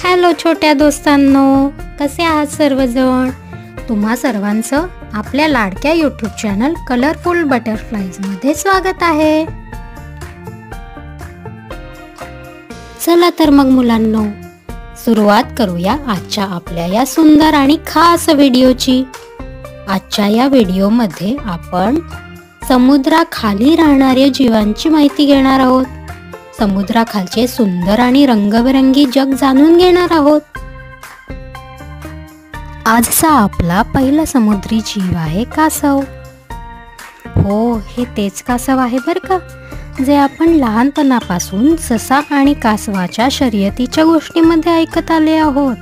Hello छोट्या दोस्तांनो, कसे आहात सर्वजण? तुम्हा सर्वांचं आपल्या लाडक्या यूट्यूब चॅनल कलरफुल बटरफ्लाईज मध्ये स्वागत आहे. चला तर मग मुलांनो, सुरुवात करूया आजच्या आपल्या या सुंदर आणि खास व्हिडिओची. आजच्या या व्हिडिओमध्ये आपण समुद्राखाली राहणाऱ्या जीवांची माहिती घेणार आहोत. समुद्राखालचे सुंदर आणि रंगबेरंगी जग जाणून घेणार आहोत. आजचा आपला पहिला समुद्री जीव आहे कासव. हो, हे तेच कासव आहे बरं का, जे आपण लहानपणापासून ससा आणि कासवाच्या शर्यतीच्या गोष्टीमध्ये ऐकत आले आहोत.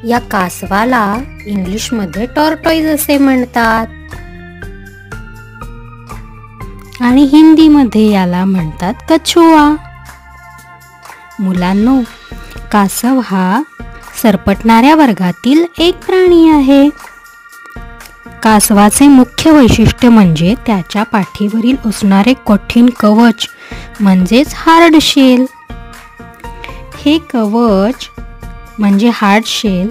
या कासवाला इंग्लिशमध्ये टॉर्टॉइज असे म्हणतात आणि हिंदीमध्ये याला म्हणतात कछुआ. मुलांनो, कासव हा सरपटणाऱ्या वर्गातील एक प्राणी आहे. कासवाचे मुख्य वैशिष्ट्य म्हणजे त्याच्या पाठीवरील असणारे कठीण कवच म्हणजेच हार्ड शेल. हे कवच म्हणजे हार्ड शेल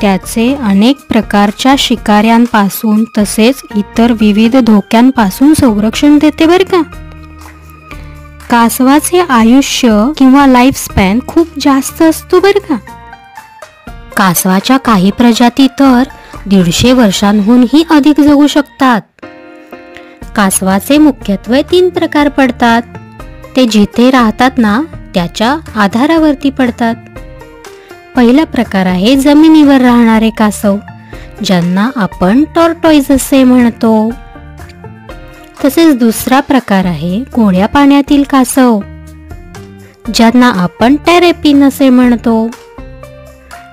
त्याचे अनेक प्रकारच्या शिकाऱ्यांपासून तसेच इतर विविध धोक्यांपासून संरक्षण देते बरं का. कासवाचे आयुष्य किंवा लाईफ स्पॅन खूप जास्त असतो बरं का. कासवाच्या काही प्रजाती तर 150 वर्षांहूनही अधिक जगू शकतात. कासवाचे मुख्यत्वे 3 प्रकार पडतात. ते जिथे राहतात ना त्याच्या आधारावरती पडतात. पहिला प्रकार आहे जमिनीवर राहणारे कासव, ज्यांना आपण टॉर्टॉइज असे म्हणतो. तसेच दुसरा प्रकार आहे गोड्या पाण्यातील कासव, ज्यांना आपण टेरेपिन असे म्हणतो.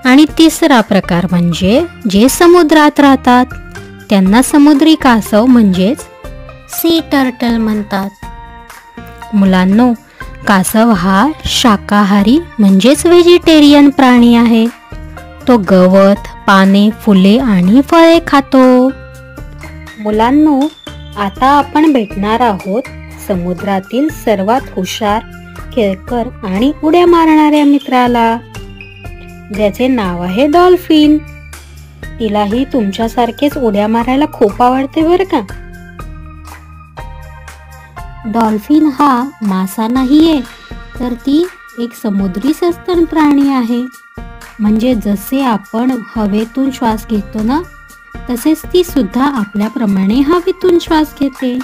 आणि तिसरा प्रकार म्हणजे जे समुद्रात राहतात, त्यांना समुद्री कासव म्हणजेच सी टर्टल म्हणतात. मुलांनो, कासव हा शाकाहारी म्हणजेच व्हेजिटेरियन प्राणी आहे. तो गवत, पाने, फुले आणि फळे खातो. मुलांनो, आता आपण भेटणार आहोत समुद्रातील सर्वात हुशार, खेळकर आणि उड्या मारणाऱ्या मित्राला, ज्याचे नाव आहे डॉल्फिन. तिलाही तुमच्यासारखेच उड्या मारायला खूप आवडते बरं का. डॉल्फिन हा मासा नाहीये, तर ती एक समुद्री सस्तन प्राणी आहे. म्हणजे जसे आपण हवेतून श्वास घेतो ना, तसेच ती सुद्धा आपल्याप्रमाणे हवेतून श्वास घेते.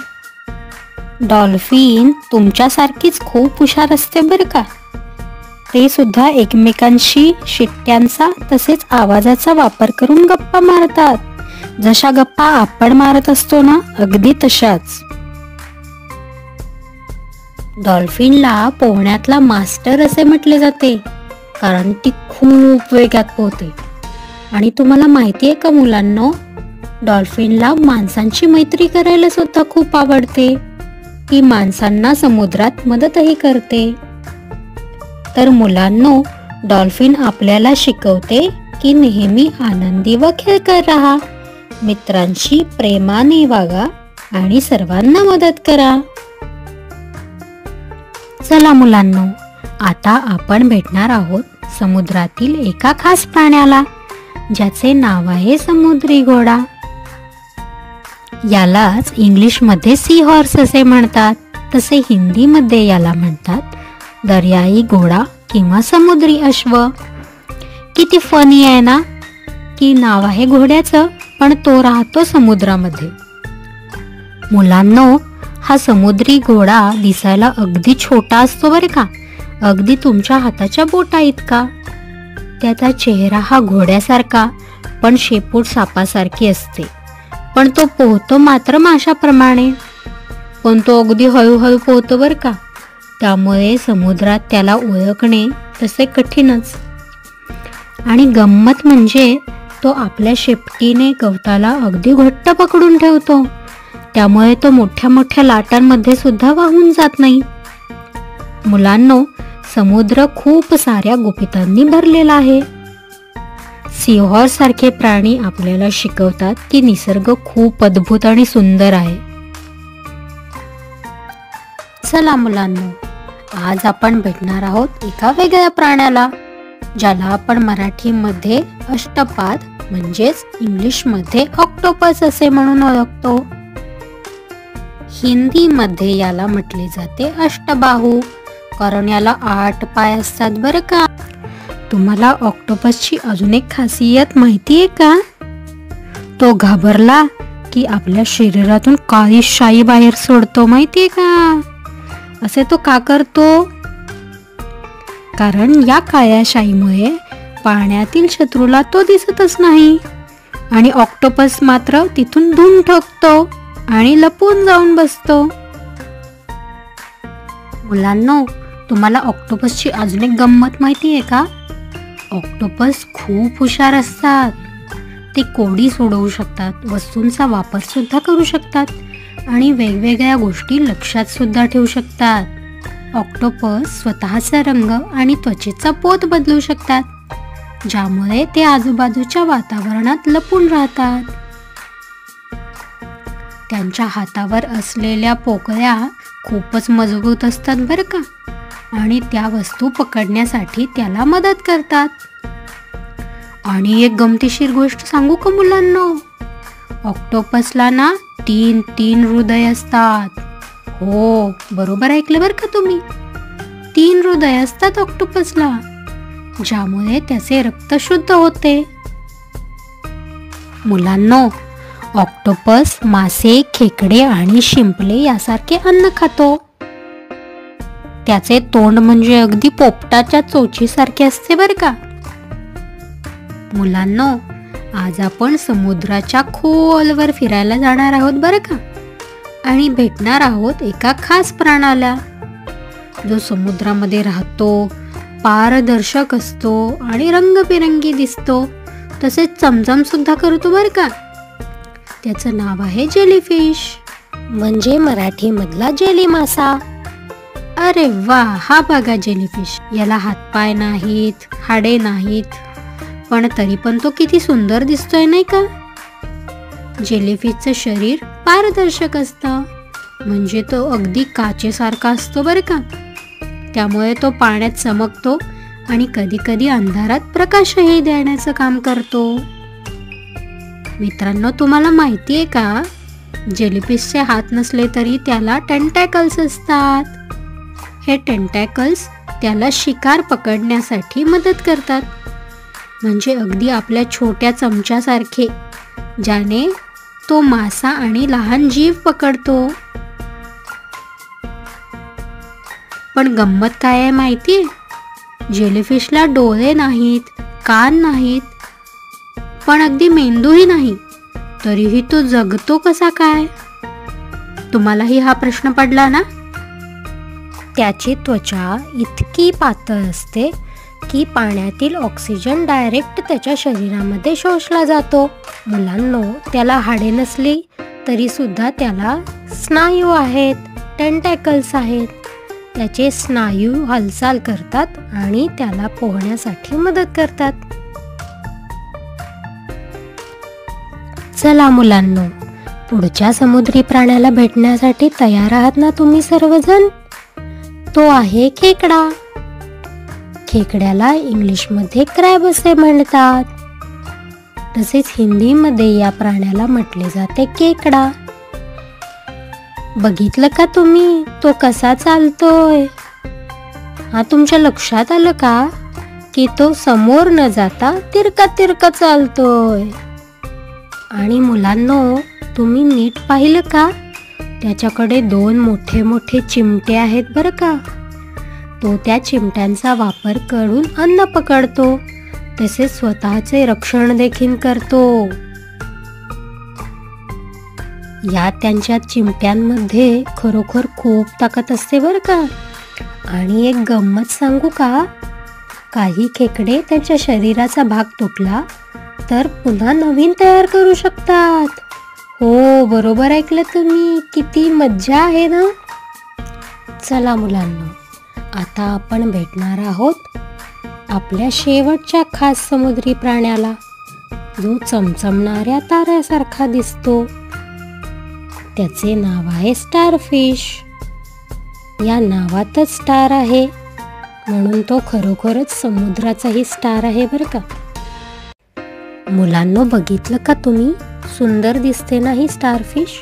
डॉल्फिन तुमच्यासारखीच खूप हुशार असते बरं का. ते सुद्धा एकमेकांशी शिट्ट्यांचा तसेच आवाजाचा वापर करून गप्पा मारतात. जशा गप्पा आपण मारत असतो ना, अगदी तशाच. डॉल्फिनला पोहण्यातला मास्टर असे म्हटले जाते, कारण ती खूप वेगात पोहते. आणि तुम्हाला माहिती आहे का मुलांनो, डॉल्फिनला माणसांची मैत्री करायला सुद्धा खूप आवडते. ती माणसांना समुद्रात मदतही करते. तर मुलांनो, डॉल्फिन आपल्याला शिकवते की नेहमी आनंदी व खेळकर राहा, मित्रांशी प्रेमाने वागा आणि सर्वांना मदत करा. चला मुलांनो, आता आपण भेटणार आहोत समुद्रातील एका खास प्राण्याला, ज्याचे नाव आहे समुद्री घोडा. यालाच इंग्लिशमध्ये सी हॉर्स असे म्हणतात. तसे हिंदीमध्ये याला म्हणतात दर्याई घोडा किंवा समुद्री अश्व. किती फनी आहे ना, की नाव आहे घोड्याचं पण तो राहतो समुद्रामध्ये. मुलांनो, हा समुद्री घोडा दिसायला अगदी छोटा असतो बरं का, अगदी तुमच्या हाताच्या बोटा इतका. त्याचा चेहरा हा घोड्यासारखा पण शेपूट सापासारखी असते. पण तो पोहतो मात्र माशाप्रमाणे, पण तो अगदी हळूहळू पोहतो बरं का. त्यामुळे समुद्रात त्याला ओळखणे तसे कठीणच. आणि गंमत म्हणजे तो आपल्या शेपटीने गवताला अगदी घट्ट पकडून ठेवतो. त्यामुळे तो मोठ्या मोठ्या लाटांमध्ये सुद्धा वाहून जात नाही. मुलांनो, समुद्र खूप साऱ्या गुपितांनी भरलेला आहे. सिंहॉर्स सारखे प्राणी आपल्याला शिकवतात की निसर्ग खूप अद्भुत आणि सुंदर आहे. चला मुलांनो, आज आपण भेटणार आहोत एका वेगळ्या प्राण्याला, ज्याला आपण मराठीमध्ये अष्टपाद म्हणजेच इंग्लिशमध्ये ऑक्टोपस असे म्हणून ओळखतो. हिंदीमध्ये याला म्हटले जाते अष्टबाहू, कारण याला 8 पाय असतात बरं का. तुम्हाला ऑक्टोपसची अजून एक खासियत माहिती आहे का? तो घाबरला की आपल्या शरीरातून काळी शाई बाहेर सोडतो, माहितीये का? असे तो का करतो? कारण या काळ्या शाईमुळे पाण्यातील शत्रूला तो दिसतच नाही आणि ऑक्टोपस मात्र तिथून धूम ठोकतो आणि लपून जाऊन बसतो. मुलांनो, तुम्हाला ऑक्टोपसची अजून एक गंमत माहिती आहे का? ऑक्टोपस खूप हुशार असतात. ते कोडी सोडवू शकतात, वस्तूंचा वापर सुद्धा करू शकतात आणि वेगवेगळ्या गोष्टी लक्षात सुद्धा ठेवू शकतात. ऑक्टोपस स्वतःचा रंग आणि त्वचेचा पोत बदलू शकतात, ज्यामुळे ते आजूबाजूच्या वातावरणात लपून राहतात. त्यांच्या हातावर असलेल्या पोकळ्या खूपच मजबूत असतात बरं का, आणि त्या वस्तू पकडण्यासाठी त्याला मदत करतात. आणि एक गमतीशीर गोष्ट सांगू का मुलांनो? ऑक्टोपसला ना 3 हृदय असतात. हो, बरोबर ऐकलं बरं का तुम्ही. 3 हृदय असतात ऑक्टोपसला, ज्यामुळे त्याचे रक्त शुद्ध होते. मुलांनो, ऑक्टोपस मासे, खेकडे आणि शिंपले यासारखे अन्न खातो. त्याचे तोंड म्हणजे अगदी पोपटाच्या चोचीसारखे असते बरं का. मुलांनो, आज आपण समुद्राच्या खोलवर फिरायला जाणार आहोत बरं का, आणि भेटणार आहोत एका खास प्राण्याला, जो समुद्रामध्ये राहतो, पारदर्शक असतो आणि रंगबिरंगी दिसतो, तसेच चमचम सुद्धा करतो बरं का. त्याचं नाव आहे जेलीफिश, म्हणजे मराठीमधला जेली मासा. अरे वा, हा बघा जेलीफिश. याला हातपाय नाहीत, हाडे नाहीत, पण तरी पण तो किती सुंदर दिसतोय नाही का. जेलीफिशचं शरीर पारदर्शक असतं, म्हणजे तो अगदी काचेसारखा असतो बरं का. त्यामुळे तो पाण्यात चमकतो आणि कधी कधी अंधारात प्रकाशही देण्याचं काम करतो. मित्रांनो, तुम्हाला माहिती आहे का, जेलीफिशचे हात नसले तरी त्याला टेंटॅकल्स असतात. हे टेंटॅकल्स त्याला शिकार पकडण्यासाठी मदत करतात, म्हणजे अगदी आपल्या छोट्या चमच्यासारखे, ज्याने तो मासा आणि लहान जीव पकडतो. पण गंमत काय आहे माहितीये? जेलीफिशला डोळे नाहीत, कान नाहीत, पण अगदी मेंदूही नाही, तरीही तो जगतो कसा काय? तुम्हालाही हा प्रश्न पडला ना? त्याची त्वचा इतकी पातळ असते की पाण्यातील ऑक्सिजन डायरेक्ट त्याच्या शरीरामध्ये शोषला जातो. मुलांनो, त्याला हाडे नसली तरी सुद्धा त्याला स्नायू आहेत, टेंटॅकल्स आहेत. त्याचे स्नायू हालचाल करतात आणि त्याला पोहण्यासाठी मदत करतात. चला मुलांनो, पुढच्या समुद्री प्राण्याला भेटण्यासाठी तयार आहात ना तुम्ही सर्वजण? तो आहे खेकडा. खेकड्याला इंग्लिशमध्ये क्रॅब असे म्हणतात, तसेच हिंदीमध्ये या प्राण्याला म्हटले जाते केकडा. बघितलं का तुम्ही तो कसा चालतोय? हा, तुमच्या लक्षात आलं का की तो समोर न जाता तिरका तिरका चालतोय? आणि मुलांनो, तुम्ही नीट पाहिलं का, त्याच्याकडे 2 मोठे मोठे चिमटे आहेत बरं का. तो त्या चिमट्यांचा वापर करून अन्न पकडतो, तसेच स्वतःचे रक्षण देखील करतो. या त्यांच्या चिमट्यांमध्ये खरोखर खूप ताकद असते बरं का. आणि एक गंमत सांगू का, काही खेकडे त्यांच्या शरीराचा भाग तुटला तर पुन्हा नवीन तयार करू शकतात. हो, बरोबर ऐकलं तुम्ही. किती मज्जा आहे ना. चला मुलांनो, आता आपण भेटणार आहोत आपल्या शेवटच्या खास समुद्री प्राण्याला, जो चमचमणाऱ्या ताऱ्यासारखा दिसतो. त्याचे नाव आहे स्टारफिश. या नावातच स्टार आहे, म्हणून तो खरोखरच समुद्राचाही स्टार आहे बरं का. मुलांनो, बघितलं का तुम्ही? सुंदर दिसते ना ही स्टारफिश.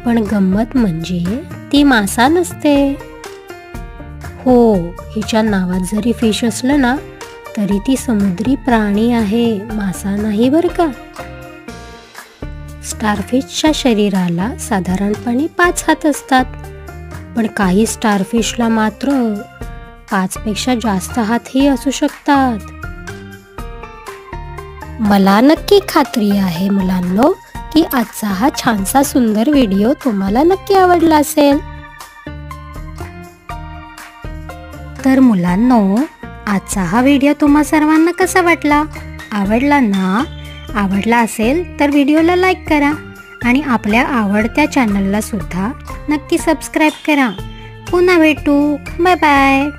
पण गंमत म्हणजे ती मासा नसते. हो, हिच्या नावात जरी फिश असलं ना, तरी ती समुद्री प्राणी आहे, मासा नाही बरं का. स्टारफिशच्या शरीराला साधारणपणे 5 हात असतात, पण काही स्टारफिशला मात्र 5 पेक्षा जास्त हातही असू शकतात. मला नक्की खात्री आहे मुलांनो, की आजचा हा छानसा सुंदर व्हिडिओ तुम्हाला नक्की आवडला असेल. तर मुलांनो, आजचा हा व्हिडिओ तुम्हा सर्वांना कसा वाटला? आवडला ना? आवडला असेल तर व्हिडिओला लाईक करा आणि आपल्या आवडत्या चॅनलला सुद्धा नक्की सबस्क्राईब करा. पुन्हा भेटू. Bye bye.